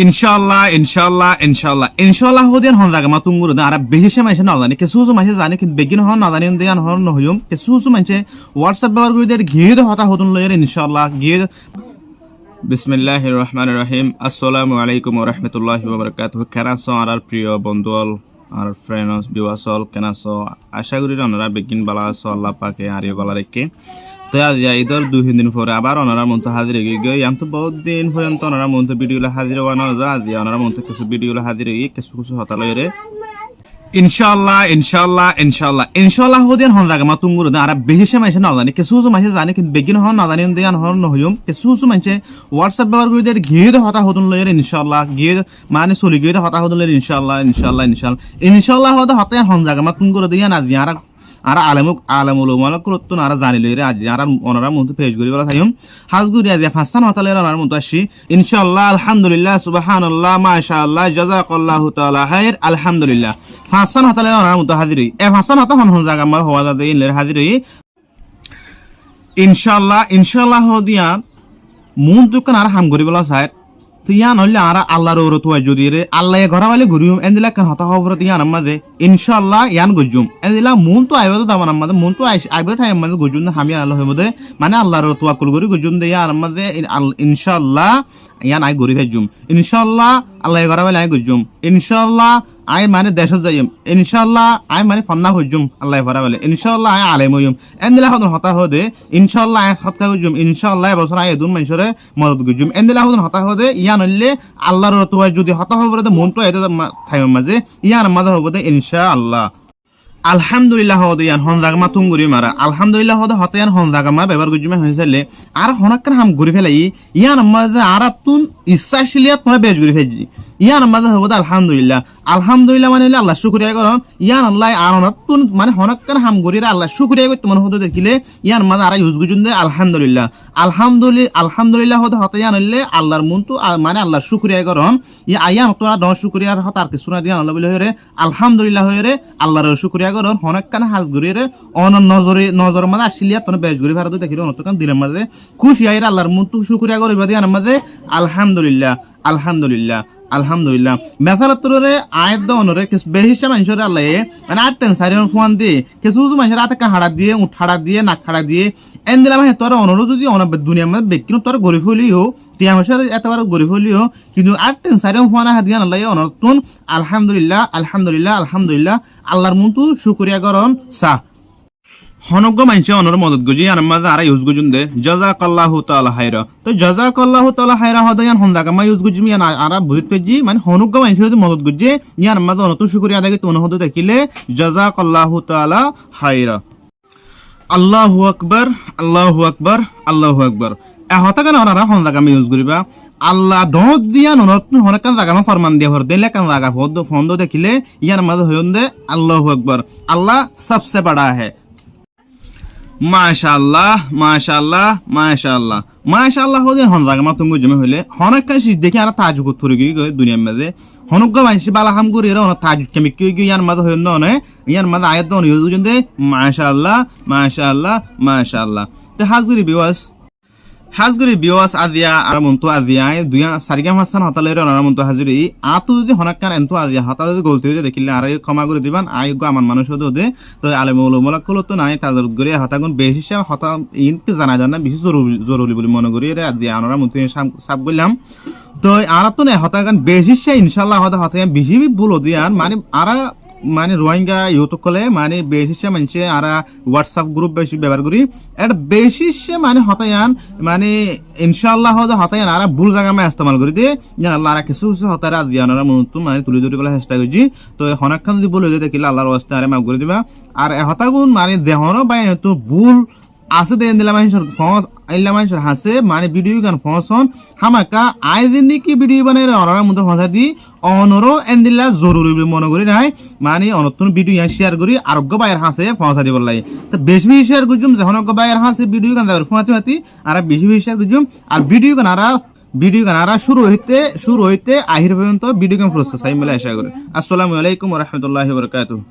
ইনশাআল্লাহ ইনশাআল্লাহ ইনশাআল্লাহ ইনশাআল্লাহ হদিয়ান হন জায়গা মা তুঙ্গুর না আর বেশি সময় না জানি কিছু কিছু মানুষ জানে কিন্তু বেগিন হন না জানি দেয়ান হন নহয়ুম কিছু কিছু মানুষ হোয়াটসঅ্যাপ ব্যবহার করে দিয়ে গিয়ে হতা হতুন লয়ের ইনশাআল্লাহ গিয়ে বিসমিল্লাহির রহমানির রহিম আসসালামু আলাইকুম ওয়া রাহমাতুল্লাহি ওয়া বারাকাতুহু কেনাসো আর প্রিয় বন্ধুল আর ফ্রেন্ডস বিওয়াসল কেনাসো আশা করি আপনারা বেগিন বালা আছো আল্লাহ পাকে আরিও বালা রেখে তো আজ ঈদের 2 দিন পরে আবার ওনারা মন তো হাজির হয়ে গিয়ে আমি তো বহুত দিন পর্যন্ত ওনারা মন তো ভিডিও হাজির হওয়া না আজ ওনারা মন তো কিছু ভিডিও হাজির হয়ে কিছু কিছু হতালয় রে ইনশাআল্লাহ ইনশাআল্লাহ ইনশাআল্লাহ ইনশাআল্লাহ হদিয়ান হন জায়গা মা তুঙ্গুর না আর বেশি সময় না জানি কিছু কিছু মানুষ জানে কিন্তু বেগিন হন না জানি দেয়ান হন নহয়ুম কিছু কিছু মানুষ হোয়াটসঅ্যাপ ব্যবহার করে দিয়ে গিয়ে হতা হতুন লয়ের ইনশাআল্লাহ গিয়ে মানে চলি গিয়ে হতা হতুন লয়ের ইনশাআল্লাহ ইনশাআল্লাহ ইনশাআল্লাহ ইনশাআল্লাহ হতায়ান হন জায়গা মা তুঙ্গুর দিয়া না দিয়া আর আলামুল মালাক করতো না আর জানি লইরে আজ আর ওনারা মন পেজ করি বলা থাইম হাজগুরি আজ ফাসান হতালে ওনার মন আসি ইনশাআল্লাহ আলহামদুলিল্লাহ সুবহানাল্লাহ মাশাআল্লাহ জাযাকাল্লাহু তাআলা খাইর আলহামদুলিল্লাহ ফাসান হতালে ওনার মন হাজিরি এ ফাসান হতা হন জায়গা আমার হওয়া দা দেইন লের হাজিরি ইনশাআল্লাহ ইনশাআল্লাহ দিয়া মন তুকান আর হাম করি বলা চাই তিয়া নইলে আর আল্লাহর ওর তুই যদি রে আল্লাহ ঘরাবালে ঘুরিম এন্দিলা কান হতা খবর তিয়া আমাদে ইনশাআল্লাহ ইয়ান গজুম এন্দিলা মন তো আইবো দামান আমাদে মন তো আইবো ঠাই আমাদে গজুম না হামি আল্লাহ হইবদে মানে আল্লাহর তাওয়াক্কুল করি গজুম দে ইয়ার আমাদে ইনশাআল্লাহ ইয়ান আই গরি ভেজুম ইনশাআল্লাহ আল্লাহ ঘরাবালে আই গজুম ইনশাআল্লাহ আই মানে দেশ যাইম ইনশাআল্লাহ আই মানে ফান্না হইজুম আল্লাহ ঘরাবালে ইনশাআল্লাহ আই আলেম হইম এন্দিলা হদন হতা হদে ইনশাআল্লাহ আই হতা হইজুম ইনশাআল্লাহ বছর আই দুন মানুষরে মদদ গজুম এন্দিলা হদন হতা হদে ইয়ান হইলে আল্লাহর তুই যদি হতা হবরে মন তো এতে থাইম মাঝে ইয়ান মাঝে হবদে ইনশাআল্লাহ আলহামদুলিল্লাহ হদিয়ান হন জাগা মা তুঙ্গুরি মারা আলহামদুলিল্লাহ হদে হতায়ান হন জাগা মা ব্যবহার গজুমে হইছলে আর হনাক্কার হাম ঘুরি ফেলাই ইয়ান মাঝে আর তুন ইচ্ছাশীলিয়াত মই বেজ ঘুরি ফেজি ইয়ান মাঝে হবদে আলহামদুলিল্লাহ আলহামদুলিল্লাহ মানে আল্লাহ শুকরিয়া করন ইয়ান আল্লাহ আর তুন মানে হনাক্কার হাম ঘুরি আল্লাহ শুকরিয়া করতে মন হদে দেখিলে ইয়ান মাঝে আর ইউজ গজুন দে আলহামদুলিল্লাহ আলহামদুলিল্লাহ হদে হতায়ান হইলে আল্লাহর মন তো মানে আল্লাহ শুকরিয়া করন ইয়া আয়ান তো আর শুকরিয়ার হতার কিছু না দিয়া আল্লাহ বলে হইরে আলহামদুলিল্লাহ হইরে আল্লাহর শুকরিয়া করন হনাক্কান হাজ ঘুরিরে অন নজর মাঝে আসিলিয়া তোন বেজ ঘুরি ভারত দেখিলে অনতকান দিলের মাঝে খুশি আইরা আল্লাহর মন তো শুকরিয়া করিবা দিয়া মাঝে আলহামদুলিল্লাহ আলহামদুলিল্লাহ আলহামদুলিল্লাহ মেসালাতরে আয়াত দ অনরে কিস বেহিসা মানুষরে আল্লাহ মানে আটন সারিয়ন ফুয়ান দি কিছু কিছু মানুষের আতে হাড়া দিয়ে উঠাড়া দিয়ে নাক খাড়া দিয়ে এন্দিলা মানে তোর অনর যদি অনব দুনিয়ার মধ্যে বেকিন তোর গরিব হইলিও টিয়া মাসের এতবার গরিব হইলিও কিন্তু আটন সারিয়ন ফুয়ানা হাদিয়ান আল্লাহ অনরতুন আলহামদুলিল্লাহ আলহামদুলিল্লাহ আলহামদুলিল্লাহ আল্লাহর মন তো শুকরিয়া করন সা হনগ্য মানছে অনর মদত গজি আর মাঝে আর ইউজ গজুন দে জাযাকাল্লাহু তাআলা খাইরা তো জাযাকাল্লাহু তাআলা খাইরা হদায়ান হন জাগা মা ইউজ গজি মিয়ান আর বুঝিত পেজি মানে হনগ্য মানছে যদি মদত গজি ইয়ার মাঝে অনত শুকরিয়া আদায় করতে হদ দেখিলে জাযাকাল্লাহু তাআলা খাইরা আল্লাহু আকবার আল্লাহু আকবার আল্লাহু আকবার এ হতা কেন ওনারা হন জাগা মা ইউজ করিবা আল্লাহ দত দিয়া ননত হনকান জাগা মা ফরমান দিয়া হর দেলে কান জাগা ফন্দ দেখিলে ইয়ার মাঝে হয়ন দে আল্লাহু আকবার আল্লাহ সবসে বড়া है মাশাআল্লাহ মাশাআল্লাহ মাশাআল্লাহ মাশাআল্লাহ হদে হন জাগা মা তুঙ্গু জমে হইলে হনক কাশি দেখি আর তাজ কো থরি গই দুনিয়ার মাঝে হনক মানসি বালা হাম করি রে তাজ কেমি কি গই ইয়ার মাঝে হইন ননে ইয়ার মাঝে আয়াত দন ইউজ জন্দে মাশাআল্লাহ মাশাআল্লাহ মাশাআল্লাহ তে হাজগুরি বিওয়াস আদিয়া আর মন্ত আদিয়া দুয়া সারিগা মাসান হতালে রে আর মন্ত হাজুরি আতু যদি হনাক্কান এন্ত আদিয়া হতা যদি গলতি হয়ে দেখিলে আর ক্ষমা করে দিবান আই গো আমার মানুষ হদে তো আলেমুল মোলাক্কুল তো নাই তাজরত করে হতাগুন বেশি হতা ইনকে জানা বেশি জরুরি বলে মনে করি রে আদিয়া আনরা মন্ত সাব গইলাম তো আর তো না হতাগান বেশি ইনশাআল্লাহ হতা বেশি বলো দিয়ান মানে আর মানে রোহিঙ্গা ইউটিউব কলে মানে বেশি মানুষে আর হোয়াটসঅ্যাপ গ্রুপ বেশি ব্যবহার করি এটা বেশি মানে হতায়ান মানে ইনশাআল্লাহ হতায়ান আর ভুল জায়গা আমি ইস্তেমাল করি দিয়ে যেন আল্লাহ আর কিছু হতায় রাত দিয়া আনারা মন মানে তুলি ধরি বলে চেষ্টা করছি তো হনাক্ষণ যদি বলে যে দেখিলে আল্লাহর অবস্থা আরে মাফ করে দিবা আর হতাগুন মানে দেহরও বাই তো ভুল আছে দেন দিলা মানুষের ফস আইলা মানুষের হাসে মানে ভিডিও গান ফসন হামাকা আই দিন কি ভিডিও বানাই অনার মধ্যে ফসা দি অনরও এন্দিলা জরুরি বলে মনে করি নাই মানে অনতুন ভিডিও শেয়ার করি আরোগ্য বাইয়ের হাসে ফসা দিব লাগে তো বেশি শেয়ার করছুম যখন বাইয়ের হাসে ভিডিও গান যাবে ফাতি আর বেশি শেয়ার করছুম আর ভিডিও গান আর শুরু হইতে আহির পর্যন্ত ভিডিও গান প্রসেস আই মেলা আশা করি আসসালামু আলাইকুম ওয়া রাহমাতুল্লাহি ওয়া বারাকাতুহু।